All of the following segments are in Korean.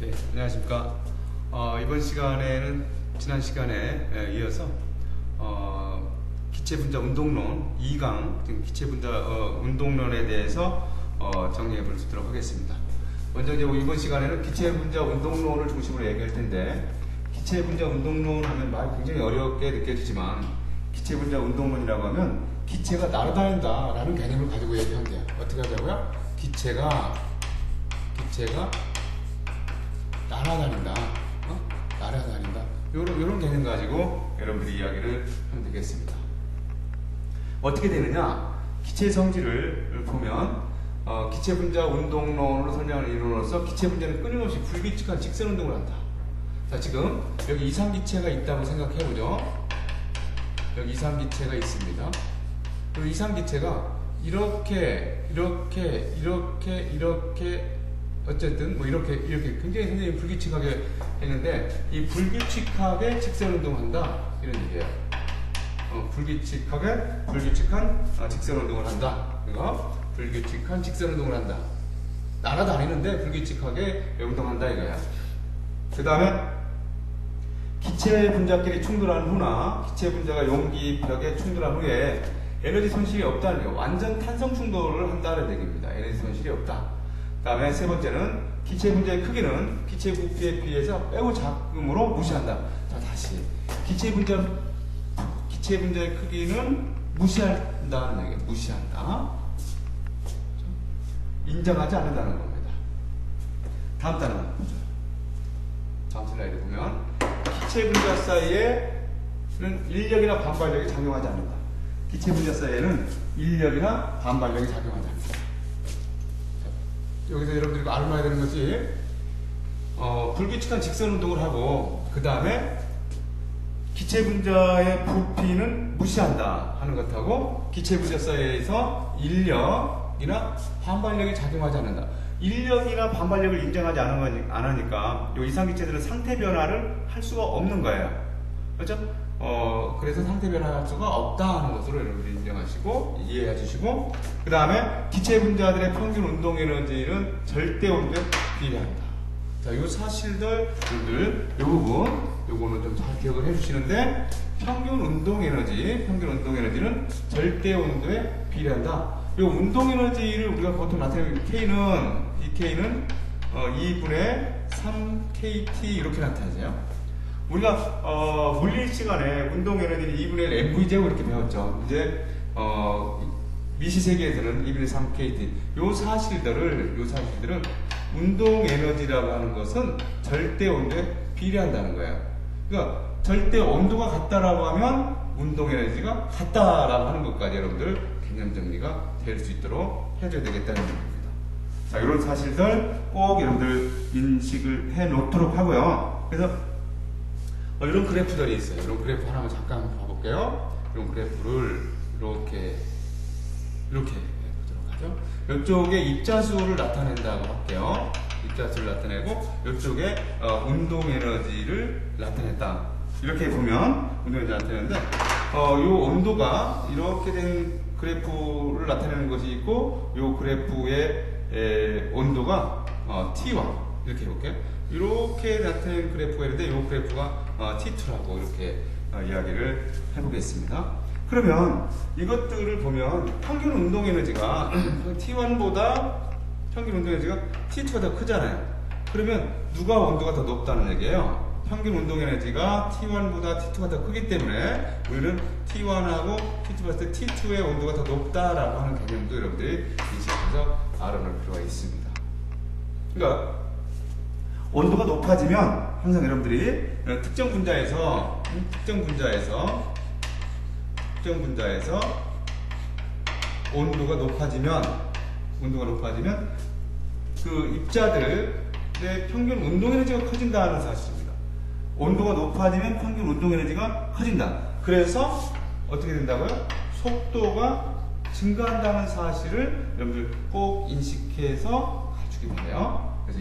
네, 안녕하십니까. 이번 시간에는 지난 시간에 이어서 기체분자 운동론 2강 기체분자 운동론에 대해서 정리해 보도록 하겠습니다. 먼저 이제 이번 시간에는 기체분자 운동론을 중심으로 얘기할 텐데, 기체분자 운동론 하면 말이 굉장히 어렵게 느껴지지만 기체분자 운동론이라고 하면 기체가 날아다닌다 라는 개념을 가지고 얘기하면 돼요. 어떻게 하자고요? 기체가 날아다닌다. 날아다닌다. 요런 개념 가지고 여러분들이 이야기를 하면 되겠습니다. 어떻게 되느냐? 기체 성질을 보면 기체분자 운동론으로 설명하는 이론으로서 기체분자는 끊임없이 불규칙한 직선 운동을 한다. 자, 지금 여기 이상기체가 있다고 생각해보죠. 여기 이상기체가 있습니다. 그리고 이상기체가 이렇게 어쨌든 뭐 이렇게 굉장히 불규칙하게 했는데, 이 불규칙하게 직선 운동한다 이런 얘기예요. 불규칙한 직선 운동을 한다. 이거 불규칙한 직선 운동을 한다. 날아다니는데 불규칙하게 운동한다 이거야. 그 다음에 기체 분자끼리 충돌한 후나 기체 분자가 용기벽에 충돌한 후에 에너지 손실이 없다는 거, 완전 탄성 충돌을 한다는 얘기입니다. 에너지 손실이 없다. 그 다음에 세 번째는 기체 분자의 크기는 기체 부피에 비해서 매우 작음으로 무시한다. 자, 다시 기체 분자의 크기는 무시한다는 얘기예요. 무시한다. 인정하지 않는다는 겁니다. 다음 단어 보죠. 다음 슬라이드 보면 기체 분자 사이에는 인력이나 반발력이 작용하지 않는다. 기체 분자 사이에는 인력이나 반발력이 작용하지 않는다. 여기서 여러분들이 알아놔야 되는 것이 불규칙한 직선 운동을 하고, 그 다음에 기체 분자의 부피는 무시한다 하는 것하고, 기체 분자 사이에서 인력이나 반발력이 작용하지 않는다. 인력이나 반발력을 인정하지 않으니까 이 이상기체들은 상태 변화를 할 수가 없는 거예요. 그렇죠? 그래서 상태 변화할 수가 없다 하는 것으로 여러분들이 인정하시고 이해해 주시고, 그 다음에 기체 분자들의 평균 운동 에너지는 절대 온도에 비례한다. 자, 이 사실들, 이 부분, 요거는 좀 잘 기억을 해 주시는데, 평균 운동 에너지는 절대 온도에 비례한다. 이 운동 에너지를 우리가 보통 나타내는 이 K는 2분의 3KT 이렇게 나타나죠. 우리가 물리 시간에 운동 에너지는 2분의 1 mv제곱 이렇게 배웠죠. 이제 미시세계에서는 2분의 3KT. 요 사실들은 운동 에너지라고 하는 것은 절대 온도에 비례한다는 거예요. 그러니까 절대 온도가 같다라고 하면 운동 에너지가 같다라고 하는 것까지 여러분들 개념 정리가 될 수 있도록 해줘야 되겠다는 겁니다. 자, 이런 사실들 꼭 여러분들 인식을 해 놓도록 하고요. 그래서 이런 그래프들이 있어요. 이런 그래프 하나만 잠깐 봐볼게요. 이런 그래프를 이렇게 보도록 하죠. 이쪽에 입자수를 나타낸다고 할게요. 입자수를 나타내고 이쪽에 운동 에너지를 나타냈다. 이렇게 보면 운동 에너지를 나타내는데, 이 온도가 이렇게 된 그래프를 나타내는 것이 있고, 이 그래프의 온도가 T1 이렇게 해볼게요. 이렇게 나타낸 그래프가 있는데, 이 그래프가 T2라고 이렇게 이야기를 해보겠습니다. 그러면 이것들을 보면 평균 운동 에너지가 T1보다 평균 운동 에너지가 T2가 더 크잖아요. 그러면 누가 온도가 더 높다는 얘기예요? 평균 운동 에너지가 T1보다 T2가 더 크기 때문에 우리는 T1하고 T2 봤을 때 T2의 온도가 더 높다라고 하는 개념도 여러분들이 인식해서 알아놓을 필요가 있습니다. 그러니까 온도가 높아지면 항상 여러분들이 특정 분자에서 온도가 높아지면 그 입자들의 평균 운동 에너지가 커진다는 사실입니다. 온도가 높아지면 평균 운동 에너지가 커진다. 그래서 어떻게 된다고요? 속도가 증가한다는 사실을 여러분들 꼭 인식해서 가지게 돼요. 그래서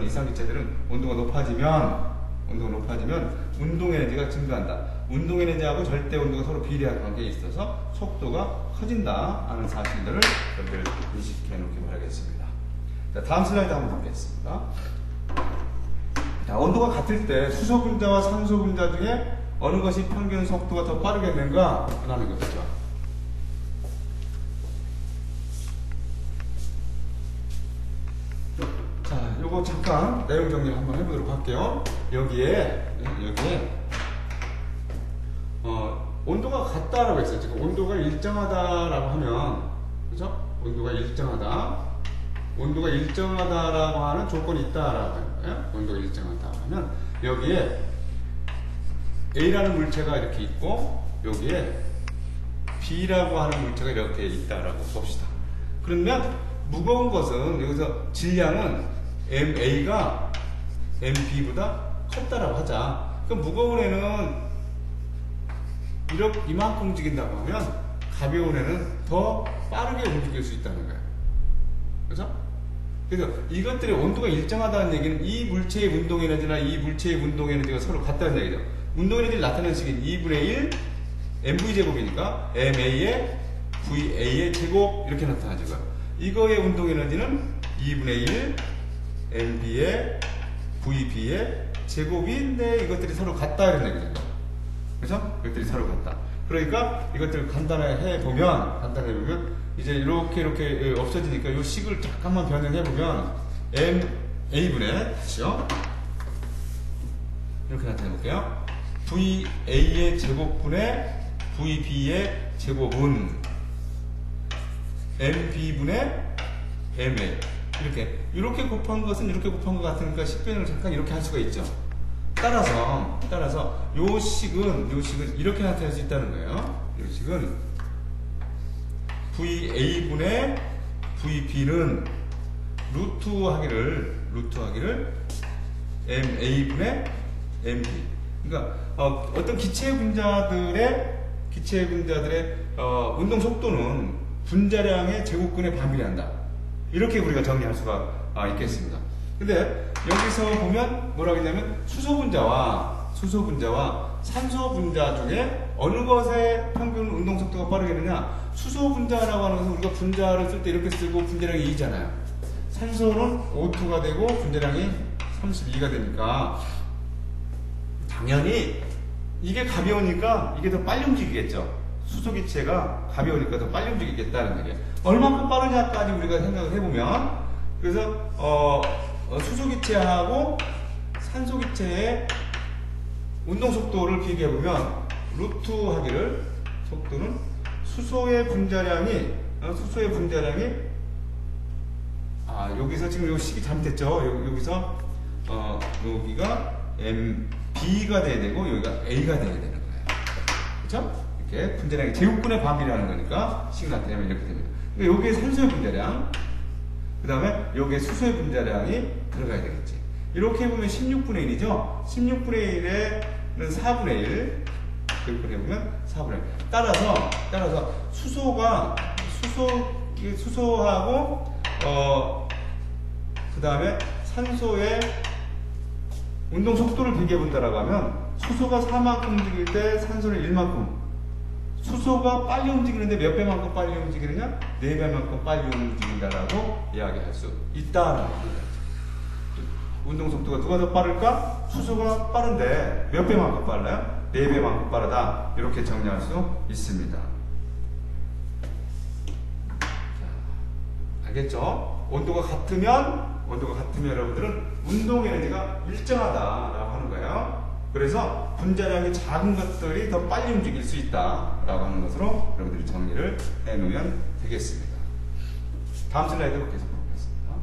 이상기체들은 온도가 높아지면 운동 에너지가 증가한다. 운동 에너지하고 절대 온도가 서로 비례한 관계에 있어서 속도가 커진다 하는 사실들을 여러분들 인식해 놓기 바라겠습니다. 자, 다음 슬라이드 한번 보겠습니다. 자, 온도가 같을 때 수소 분자와 산소 분자 중에 어느 것이 평균 속도가 더 빠르겠는가 하는 것이죠. 자, 요거 잠깐 내용 정리 한번 해보도록 할게요. 여기에 온도가 같다라고 했어요. 지금 온도가 일정하다라고 하면, 그죠? 온도가 일정하다라고 하는 조건이 있다라고 하는 거예요. 온도가 일정하다 하면 여기에 A라는 물체가 이렇게 있고 여기에 B라고 하는 물체가 이렇게 있다라고 봅시다. 그러면 무거운 것은 여기서 질량은 MA가 MB보다 컸다라고 하자. 그럼 무거운 애는 이만큼 움직인다고 하면 가벼운 애는 더 빠르게 움직일 수 있다는 거예요. 그죠? 그래서 이것들의 온도가 일정하다는 얘기는 이 물체의 운동 에너지나 이 물체의 운동 에너지가 서로 같다는 얘기죠. 운동 에너지를 나타내는 식인 2분의 1 mv 제곱이니까 ma의 va의 제곱 이렇게 나타나죠. 이거의 운동 에너지는 2분의 1 mv의 vb의 제곱인데 이것들이 서로 같다 이런 얘기죠. 그죠? 이것들이 서로 같다. 그러니까 이것들을 간단하게 보면 이제 이렇게 없어지니까 이 식을 잠깐만 변형해 보면 a분의 다시요. 이렇게 나타내 볼게요. va의 제곱분의 vb의 제곱은 mb분의 ma 이렇게 곱한 것은 이렇게 곱한 것 같으니까 식변을 잠깐 이렇게 할 수가 있죠. 따라서 요 식은 이렇게 나타낼 수 있다는 거예요. 요 식은 va분의 vb는 루트 하기를 ma분의 mb. 그러니까 어떤 기체 분자들의 운동 속도는 분자량의 제곱근에 반비례한다. 이렇게 우리가 정리할 수가 있겠습니다. 근데 여기서 보면 뭐라고 했냐면 수소 분자와 산소 분자 중에 어느 것의 평균 운동 속도가 빠르겠느냐? 수소 분자라고 하는 것은 우리가 분자를 쓸 때 이렇게 쓰고 분자량이 2잖아요. 산소는 O2가 되고 분자량이 32가 되니까 당연히 이게 가벼우니까 이게 더 빨리 움직이겠죠. 수소 기체가 가벼우니까 더 빨리 움직이겠다는 얘기예요. 얼마큼 빠르냐까지 우리가 생각을 해보면, 그래서 수소 기체하고 산소 기체의 운동 속도를 비교해보면 루트 하기를 속도는 수소의 분자량이 여기서 지금 요 식이 잘못됐죠. 여기서 여기가 B가 돼야 되고 여기가 A가 돼야 되는 거예요. 그렇죠? 이렇게 분자량이 제곱근의 반비례하는 거니까 식이 나타내면 이렇게 됩니다. 그러니까 여기에 산소의 분자량, 그 다음에 여기에 수소의 분자량이 들어가야 되겠지. 이렇게 해보면 16분의 1이죠. 16분의 1에는 4분의 1. 그렇게 해보면 4분의 1. 따라서 수소하고 그 다음에 산소의 운동 속도를 비교해 본다라고 하면 수소가 4만큼 움직일 때 산소는 1만큼. 수소가 빨리 움직이는데 몇 배만큼 빨리 움직이느냐? 4배만큼 빨리 움직인다라고 이야기할 수 있다라고 합니다. 운동 속도가 누가 더 빠를까? 수소가 빠른데 몇 배만큼 빨라요? 4배만큼 빠르다. 이렇게 정리할 수 있습니다. 자, 알겠죠? 온도가 같으면 여러분들은 운동 에너지가 일정하다라고 하는 거예요. 그래서 분자량이 작은 것들이 더 빨리 움직일 수 있다라고 하는 것으로 여러분들이 정리를 해놓으면 되겠습니다. 다음 슬라이드 계속 보겠습니다.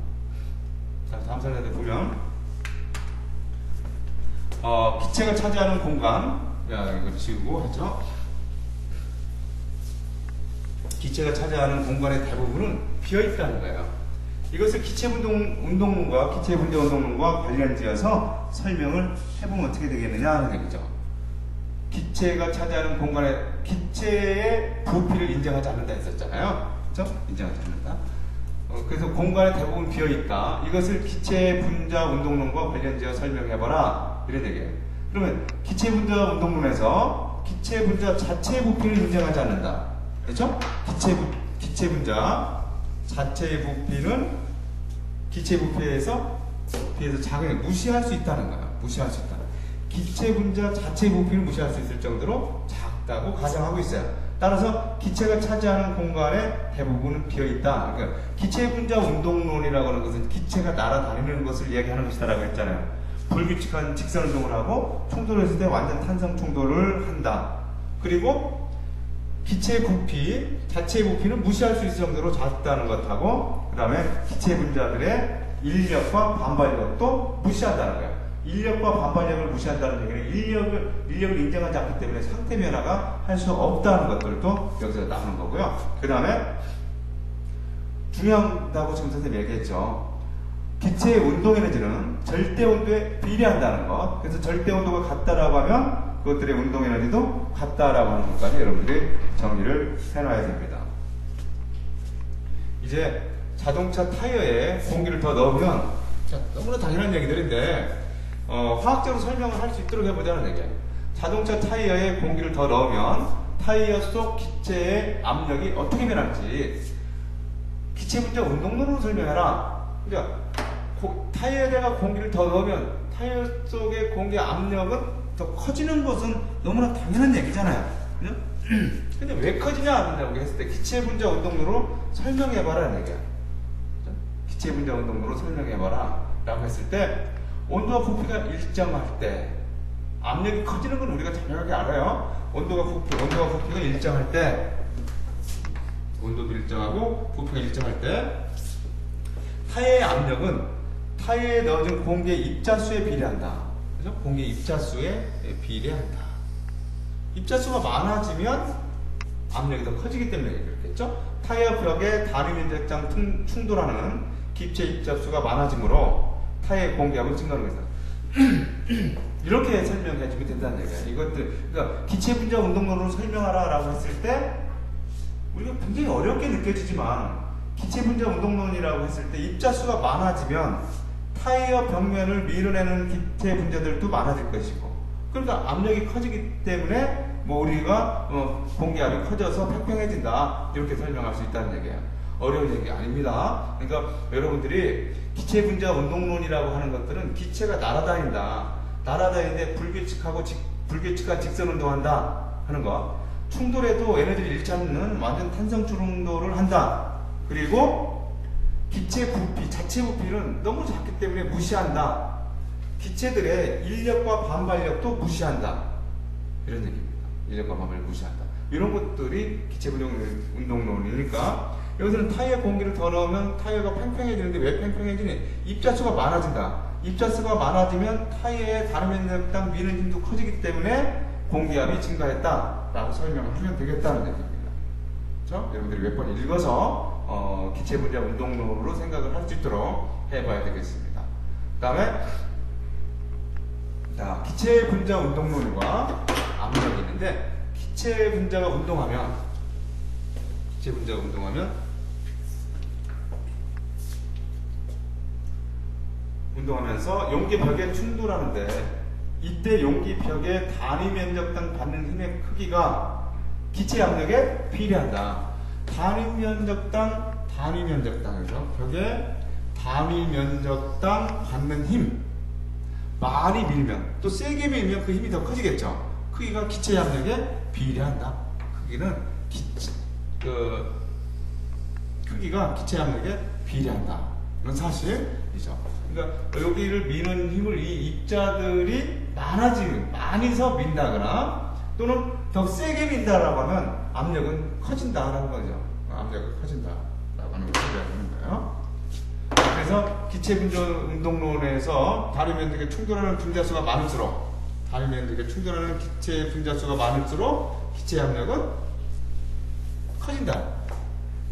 자, 다음 슬라이드 보면 기체가 차지하는 공간, 이거 지우고 하죠. 기체가 차지하는 공간의 대부분은 비어 있다는 거예요. 이것을 기체 운동론과 기체 분자 운동론과 관련지어서 설명을 해보면 어떻게 되겠느냐 하는 얘기죠. 기체가 차지하는 공간에 기체의 부피를 인정하지 않는다 했었잖아요. 그렇죠? 인정하지 않는다. 그래서 공간에 대부분 비어 있다. 이것을 기체 분자 운동론과 관련지어 설명해봐라. 이런 얘기예요. 그러면 기체 분자 운동론에서 기체 분자 자체의 부피를 인정하지 않는다. 그렇죠? 기체 분자 자체의 부피는 기체 부피에서 작은 무시할 수 있다는 거야. 무시할 수 있다. 기체 분자 자체 부피를 무시할 수 있을 정도로 작다고 가정하고 있어요. 따라서 기체가 차지하는 공간의 대부분은 비어 있다. 그러니까 기체 분자 운동론이라고 하는 것은 기체가 날아다니는 것을 이야기하는 것이다라고 했잖아요. 불규칙한 직선 운동을 하고 충돌했을 때 완전 탄성 충돌을 한다. 그리고 기체 부피, 자체 부피는 무시할 수 있을 정도로 작다는 것하고, 그 다음에 기체 분자들의 인력과 반발력도 무시한다는 거예요. 인력과 반발력을 무시한다는 얘기는 인력을 인정하지 않기 때문에 상태 변화가 할 수 없다는 것들도 여기서 나오는 거고요. 그 다음에 중요하다고 지금 선생님이 얘기했죠. 기체의 운동 에너지는 절대 온도에 비례한다는 것. 그래서 절대 온도가 같다라고 하면 그것들의 운동 에너지도 같다라고 하는 것까지 여러분들이 정리를 해놔야 됩니다. 이제 자동차 타이어에 공기를 더 넣으면, 자, 너무나 당연한 얘기들인데 화학적으로 설명을 할 수 있도록 해보자는 얘기예요. 자동차 타이어에 공기를 더 넣으면 타이어 속 기체의 압력이 어떻게 변할지 기체 분자 운동론으로 설명해라. 그러니까 타이어에다가 공기를 더 넣으면 타이어 속의 공기 압력은 더 커지는 것은 너무나 당연한 얘기잖아요. 그죠? 근데 왜 커지냐 안 하냐고 했을 때 기체 분자 운동론으로 설명해봐라는 얘기야. 기체 분자 운동론으로 설명해봐라 라고 했을 때 온도와 부피가 일정할 때 압력이 커지는 건 우리가 당연하게 알아요. 온도와 부피가 일정할 때, 온도도 일정하고 부피가 일정할 때 타이어의 압력은 타이어에 넣어진 공기의 입자수에 비례한다. 그죠? 공기의 입자수에 비례한다. 입자수가 많아지면 압력이 더 커지기 때문에 그렇겠죠? 타이어 벽에 단위 면적장 충돌하는 기체 입자수가 많아지므로 타이어의 공기압은 증가하는 거죠. 이렇게 설명해주면 된다는 얘기예요. 이것들, 그러니까 기체 분자 운동론으로 설명하라라고 했을 때 우리가 굉장히 어렵게 느껴지지만 기체 분자 운동론이라고 했을 때 입자수가 많아지면 타이어 벽면을 밀어내는 기체 분자들도 많아질 것이고, 그러니까 압력이 커지기 때문에 우리가 공기압이 커져서 팽팽해진다 이렇게 설명할 수 있다는 얘기예요. 어려운 얘기 아닙니다. 그러니까 여러분들이 기체 분자 운동론이라고 하는 것들은 기체가 날아다니는데 불규칙한 직선 운동한다 하는 거, 충돌에도 에너지를 잃지 않는 완전 탄성 충돌을 한다. 그리고 기체 부피, 자체 부피는 너무 작기 때문에 무시한다. 기체들의 인력과 반발력도 무시한다. 이런 얘기입니다. 인력과 반발력 무시한다. 이런 것들이 기체 분자 운동론이니까 여기서는 타이어에 공기를 더 넣으면 타이어가 팽팽해지는데 왜 팽팽해지니? 입자수가 많아진다. 입자수가 많아지면 타이어의 다른 면적당 미는 힘도 커지기 때문에 공기압이 증가했다 라고 설명을 하면 되겠다는 얘기입니다. 그렇죠? 여러분들이 몇 번 읽어서 기체 분자 운동론으로 생각을 할 수 있도록 해봐야 되겠습니다. 그 다음에 기체 분자 운동론과 압력이 있는데, 기체 분자가 운동하면서 용기 벽에 충돌하는데, 이때 용기 벽의 단위 면적당 받는 힘의 크기가 기체 압력에 비례한다. 단위 면적당에서 벽에 단위 면적당 받는 힘, 많이 밀면, 또 세게 밀면 그 힘이 더 커지겠죠. 크기가 기체 압력에 비례한다. 크기가 기체 압력에 비례한다. 이런 사실이죠. 그러니까 여기를 미는 힘을 이 입자들이 많이서 민다거나 또는 더 세게 민다라고 하면 압력은 커진다라는 거죠. 압력이 커진다라고 하는 것을 이야기하는 거예요. 그래서 기체 분자 운동론에서 다리 면적에 충돌하는 분자수가 많을수록, 기체 분자수가 많을수록 기체 압력은 커진다.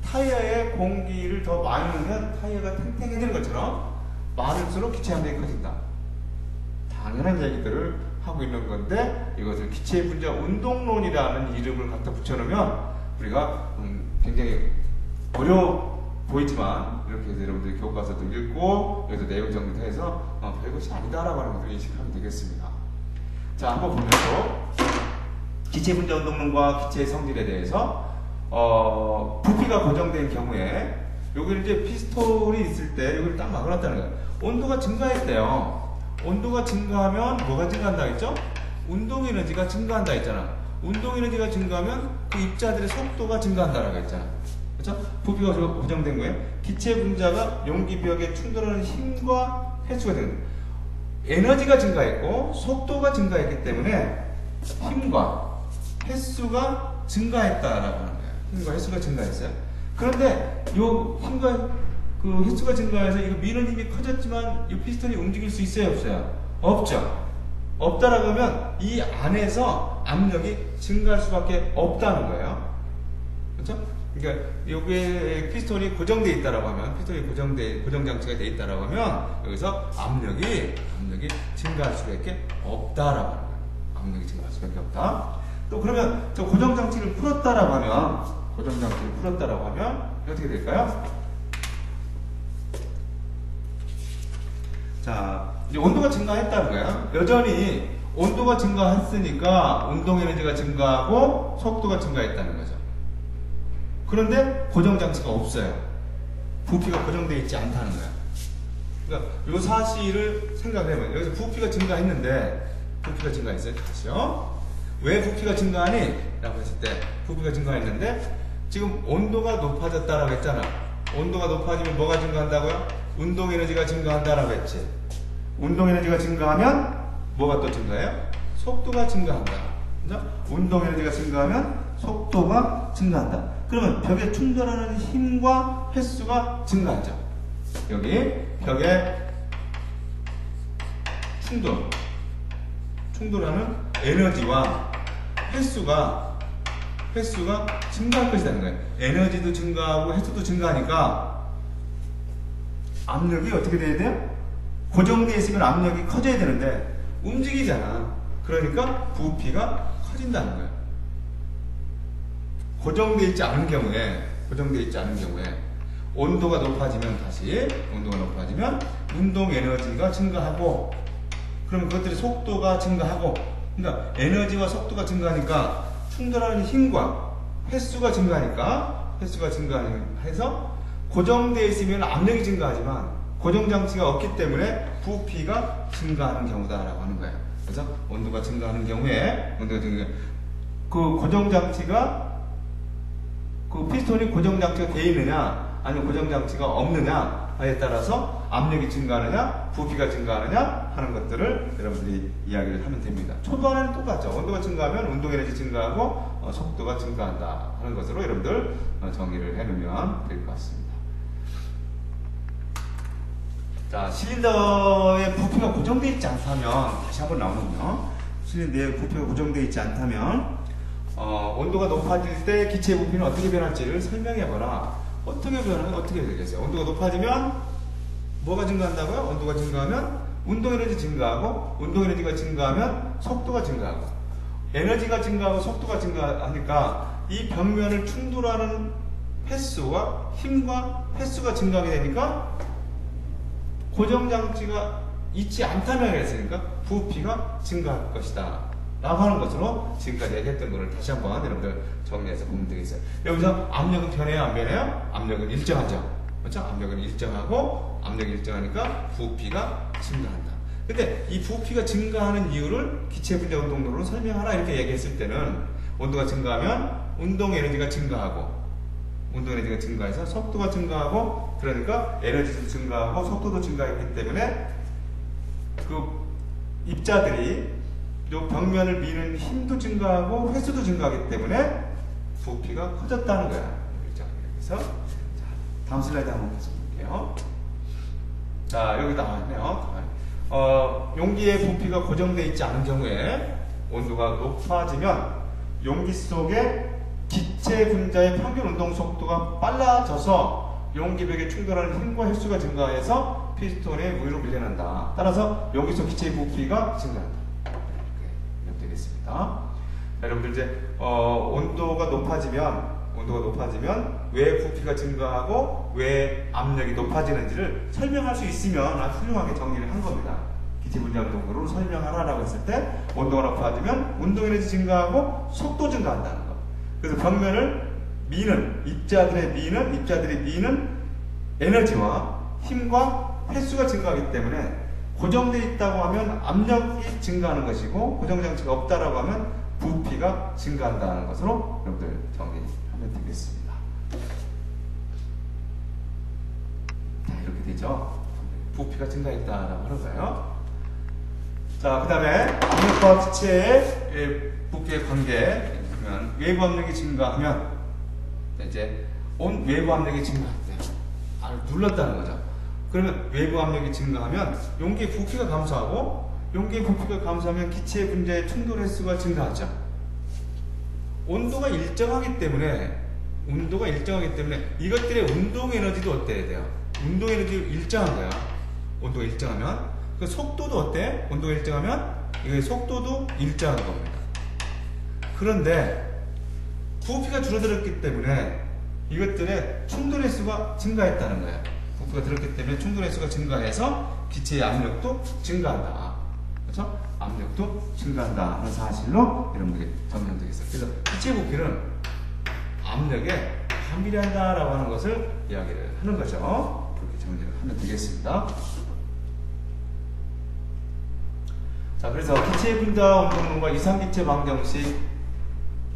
타이어에 공기를 더 많이 넣으면 타이어가 탱탱해지는 것처럼 많을수록 기체 압력이 커진다. 당연한 얘기들을 하고 있는 건데, 이것을 기체 분자 운동론이라는 이름을 갖다 붙여놓으면 우리가 굉장히 어려워 보이지만 이렇게 해서 여러분들이 교과서도 읽고 여기서 내용 정리도 해서 별것이 아니다라고 하는 것을 인식하면 되겠습니다. 자, 한번 보면서 기체 분자 운동론과 기체의 성질에 대해서 부피가 고정된 경우에 여기 이제 피스톨이 있을 때 여기를 딱 막아놨다는 거예요. 온도가 증가했대요. 온도가 증가하면 뭐가 증가한다 했죠? 운동 에너지가 증가한다 했잖아. 운동 에너지가 증가하면 그 입자들의 속도가 증가한다라고 했잖아. 그렇죠? 부피가 고정된 거예요. 기체 분자가 용기 벽에 충돌하는 힘과 횟수가 되는 거예요. 에너지가 증가했고 속도가 증가했기 때문에 힘과 횟수가 증가했다라고 하는 거예요. 힘과 횟수가 증가했어요. 그런데 요 힘과 그 횟수가 증가해서 이거 미는 힘이 커졌지만 이 피스톤이 움직일 수 있어요, 없어요? 없죠. 없다라고 하면 이 안에서 압력이 증가할 수밖에 없다는 거예요. 그렇죠? 그러니까 여기에 피스톤이 고정되어 있다라고 하면, 피스톤이 고정 장치가 되어 있다라고 하면 여기서 압력이 증가할 수밖에 없다라고 하는 거예요. 압력이 증가할 수밖에 없다. 또 그러면 저 고정 장치를 풀었다라고 하면 어떻게 될까요? 자, 이제 온도가 증가했다는 거야. 여전히 온도가 증가했으니까 운동 에너지가 증가하고 속도가 증가했다는 거죠. 그런데 고정 장치가 없어요. 부피가 고정되어 있지 않다는 거야. 그러니까 이 사실을 생각해보면 여기서 부피가 증가했는데 부피가 증가했어요. 다시요. 왜 부피가 증가하니? 라고 했을 때 부피가 증가했는데 지금 온도가 높아졌다라고 했잖아. 온도가 높아지면 뭐가 증가한다고요? 운동 에너지가 증가한다라고 했지. 운동 에너지가 증가하면 뭐가 또 증가해요? 속도가 증가한다. 그죠? 운동 에너지가 증가하면 속도가 증가한다. 그러면 벽에 충돌하는 힘과 횟수가 증가하죠. 여기 벽에 충돌하는 에너지와 횟수가 증가할 것이라는 거예요. 에너지도 증가하고 횟수도 증가하니까 압력이 어떻게 돼야 돼요? 고정되어 있으면 압력이 커져야 되는데 움직이잖아. 그러니까 부피가 커진다는 거예요. 고정되어 있지 않은 경우에 온도가 높아지면 운동 에너지가 증가하고 그러면 그것들의 속도가 증가하고 그러니까 에너지와 속도가 증가하니까 충돌하는 힘과 횟수가 증가해서 고정되어 있으면 압력이 증가하지만 고정장치가 없기 때문에 부피가 증가하는 경우다라고 하는 거예요. 그래서 온도가 증가하는 경우에 그 고정장치가 그 피스톤이 고정장치가 되어 있느냐 아니면 고정장치가 없느냐에 따라서 압력이 증가하느냐 부피가 증가하느냐 하는 것들을 여러분들이 이야기를 하면 됩니다. 초반에는 똑같죠. 온도가 증가하면 운동에너지 증가하고 속도가 증가한다 하는 것으로 여러분들 정의를 해놓으면 될 것 같습니다. 자, 실린더의 부피가 고정되어 있지 않다면 다시 한번 나오면요. 실린더의 부피가 고정되어 있지 않다면 온도가 높아질 때 기체의 부피는 어떻게 변할지를 설명해봐라. 어떻게 되겠어요? 온도가 높아지면 뭐가 증가한다고요? 온도가 증가하면 운동에너지 증가하고 운동에너지가 증가하면 속도가 증가하고 에너지가 증가하고 속도가 증가하니까 이 벽면을 충돌하는 횟수와 힘과 횟수가 증가하게 되니까 고정장치가 있지 않다면 했으니까 부피가 증가할 것이다 라고 하는 것으로 지금까지 얘기했던 것을 다시 한번 여러분들 정리해서 보면 되겠어요. 여기서 압력은 변해요? 안 변해요? 압력은 일정하죠. 그렇죠? 압력은 일정하고 압력이 일정하니까 부피가 증가한다. 근데 이 부피가 증가하는 이유를 기체 분자 운동론으로 설명하라 이렇게 얘기했을 때는 온도가 증가하면 운동 에너지가 증가하고 운동 에너지가 증가해서 속도가 증가하고 그러니까 에너지도 증가하고 속도도 증가했기 때문에 그 입자들이 요 벽면을 미는 힘도 증가하고 횟수도 증가하기 때문에 부피가 커졌다는 거야. 그래서 다음 슬라이드 한번 계속 볼게요. 자, 여기 나왔네요. 용기의 부피가 고정되어 있지 않은 경우에 온도가 높아지면 용기 속에 기체 분자의 평균 운동 속도가 빨라져서 용기벽에 충돌하는 힘과 횟수가 증가해서 피스톤의 위로 밀려난다. 따라서 용기 속 기체의 부피가 증가한다. 이렇게 되겠습니다. 여러분들 이제 온도가 높아지면 왜 부피가 증가하고 왜 압력이 높아지는지를 설명할 수 있으면 아주 훌륭하게 정리를 한 겁니다. 기체 분자 운동으로 설명하라라고 했을 때 온도가 높아지면 운동 에너지 증가하고 속도 증가한다는 거. 그래서 벽면을 미는 입자들이 미는 에너지와 힘과 횟수가 증가하기 때문에 고정되어 있다고 하면 압력이 증가하는 것이고 고정장치가 없다라고 하면 부피가 증가한다는 것으로 여러분들 정리하면 되겠습니다. 자, 이렇게 되죠. 부피가 증가했다라고 하는 거예요. 자, 그 다음에 압력과 기체의 부피의 관계. 그러면 외부 압력이 증가하면 이제 외부 압력이 증가할 때 눌렀다는 거죠. 그러면 외부 압력이 증가하면 용기의 부피가 감소하고 용기의 부피가 감소하면 기체 분자의 충돌 횟수가 증가하죠. 온도가 일정하기 때문에 이것들의 운동 에너지도 어때야 돼요? 운동 에너지 일정한 거야. 온도가 일정하면 그 속도도 어때? 온도가 일정하면 이거 속도도 일정한 겁니다. 그런데 부피가 줄어들었기 때문에 이것들의 충돌 횟수가 증가했다는 거예요. 부피가 들었기 때문에 충돌 횟수가 증가해서 기체의 압력도 증가한다. 그렇죠? 압력도 증가한다 하는 사실로 여러분들이 정리되겠어요. 그래서 기체 부피는 압력에 반비례한다라고 하는 것을 이야기를 하는 거죠. 그렇게 정리를 하면 되겠습니다. 자, 그래서 기체 분자 운동론과 이상기체 방정식,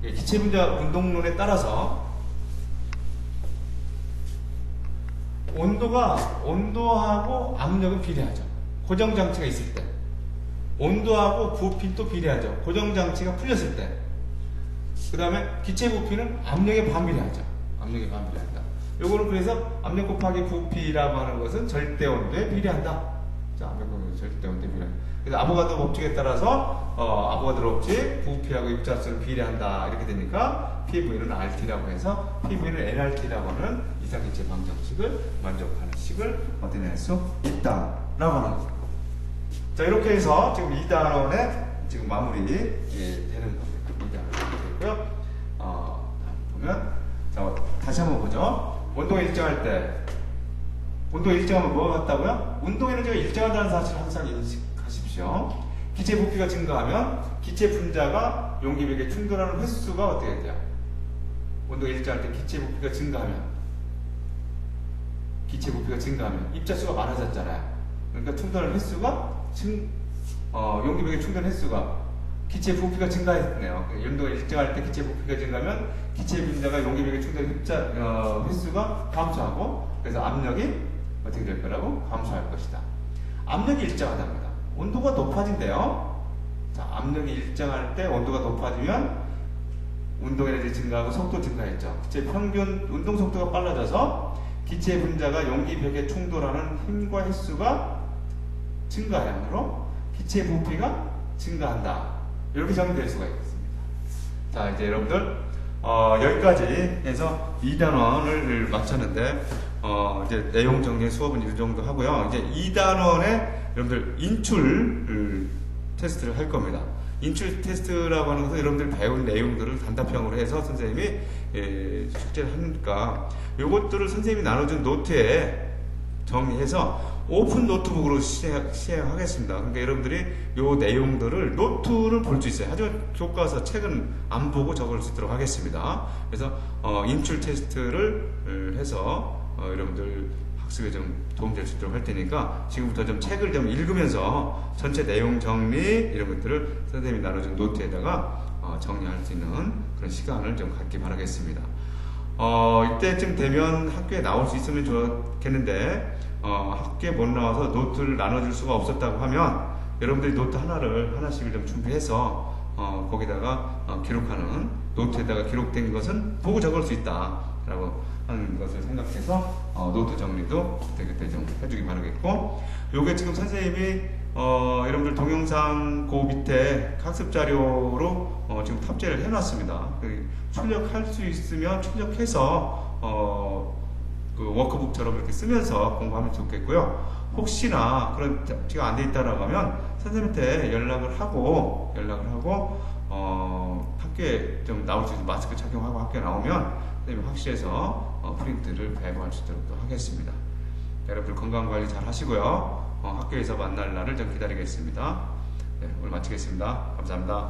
기체 분자 운동론에 따라서 온도하고 압력은 비례하죠. 고정장치가 있을 때. 온도하고 부피도 비례하죠. 고정장치가 풀렸을 때. 그 다음에 기체 부피는 압력에 반비례하죠. 압력에 반비례한다. 요거는 그래서 압력 곱하기 부피라고 하는 것은 절대 온도에 비례한다. 자, 압력 곱하기 절대 온도에 비례한다. 그래서 아보가드로 법칙에 따라서 아보가드로 법칙 부피하고 입자수는 비례한다. 이렇게 되니까 PV는 RT라고 해서 PV는 NRT라고 하는 이상기체 방정식을 만족하는 식을 얻어낼 수 있다라고 하는 거죠. 자, 이렇게 해서 지금 2단원에 지금 마무리 되는 겁니다. 2단원 되고요. 보면 자, 다시 한번 보죠. 온도가 일정할 때 온도가 일정하면 뭐가 같다고요? 운동 에너지가 일정하다는 사실을 항상 인식하십시오. 기체 부피가 증가하면 기체 분자가 용기벽에 충돌하는 횟수가 어떻게 돼요? 온도가 일정할 때 기체 부피가 증가하면 입자수가 많아졌잖아요. 그러니까 충돌하는 횟수가 용기벽의 충돌 횟수가 기체 부피가 증가했네요. 온도가 일정할 때 기체 부피가 증가하면 기체 분자가 용기벽의 충돌 횟수가 감소하고 그래서 압력이 어떻게 될 거라고? 감소할 것이다. 압력이 일정하답니다. 온도가 높아진대요. 자, 압력이 일정할 때 온도가 높아지면 운동 에너지 증가하고 속도 증가했죠. 기체 평균 운동 속도가 빨라져서 기체 분자가 용기벽에 충돌하는 힘과 횟수가 증가하므로 기체 부피가 증가한다. 이렇게 정리될 수가 있습니다. 자, 이제 여러분들 여기까지 해서 2단원을 마쳤는데 이제 내용 정리 수업은 이 정도 하고요. 이제 2단원에 여러분들 인출 테스트를 할 겁니다. 인출 테스트라고 하는 것은 여러분들 배운 내용들을 단답형으로 해서 선생님이 숙제를 하니까 요것들을 선생님이 나눠준 노트에 정리해서 오픈 노트북으로 시행하겠습니다. 그러니까 여러분들이 요 내용들을 노트를 볼 수 있어요. 하지만 교과서 책은 안 보고 적을 수 있도록 하겠습니다. 그래서 인출 테스트를 해서 여러분들 학습에 좀 도움될 수 있도록 할 테니까 지금부터 좀 책을 좀 읽으면서 전체 내용 정리 이런 것들을 선생님이 나눠준 노트에다가 정리할 수 있는 그런 시간을 좀 갖기 바라겠습니다. 이때쯤 되면 학교에 나올 수 있으면 좋겠는데 학교에 못 나와서 노트를 나눠줄 수가 없었다고 하면 여러분들이 노트 하나씩을 좀 준비해서 거기다가 기록하는 노트에다가 기록된 것은 보고 적을 수 있다라고 하는 것을 생각해서 노트 정리도 그때 좀 해주기 바라겠고, 요게 지금 선생님이 여러분들 동영상 그 밑에 학습 자료로 지금 탑재를 해놨습니다. 출력할 수 있으면 출력해서 그 워크북처럼 이렇게 쓰면서 공부하면 좋겠고요. 혹시나 그런 지가 안 돼 있다라고 하면 선생님한테 연락을 하고 학교에 좀 나올 수 있는 마스크 착용하고 학교에 나오면 선생님이 확실해서 프린트를 배부할 수 있도록 하겠습니다. 여러분들 건강관리 잘 하시고요. 학교에서 만날 날을 좀 기다리겠습니다. 네, 오늘 마치겠습니다. 감사합니다.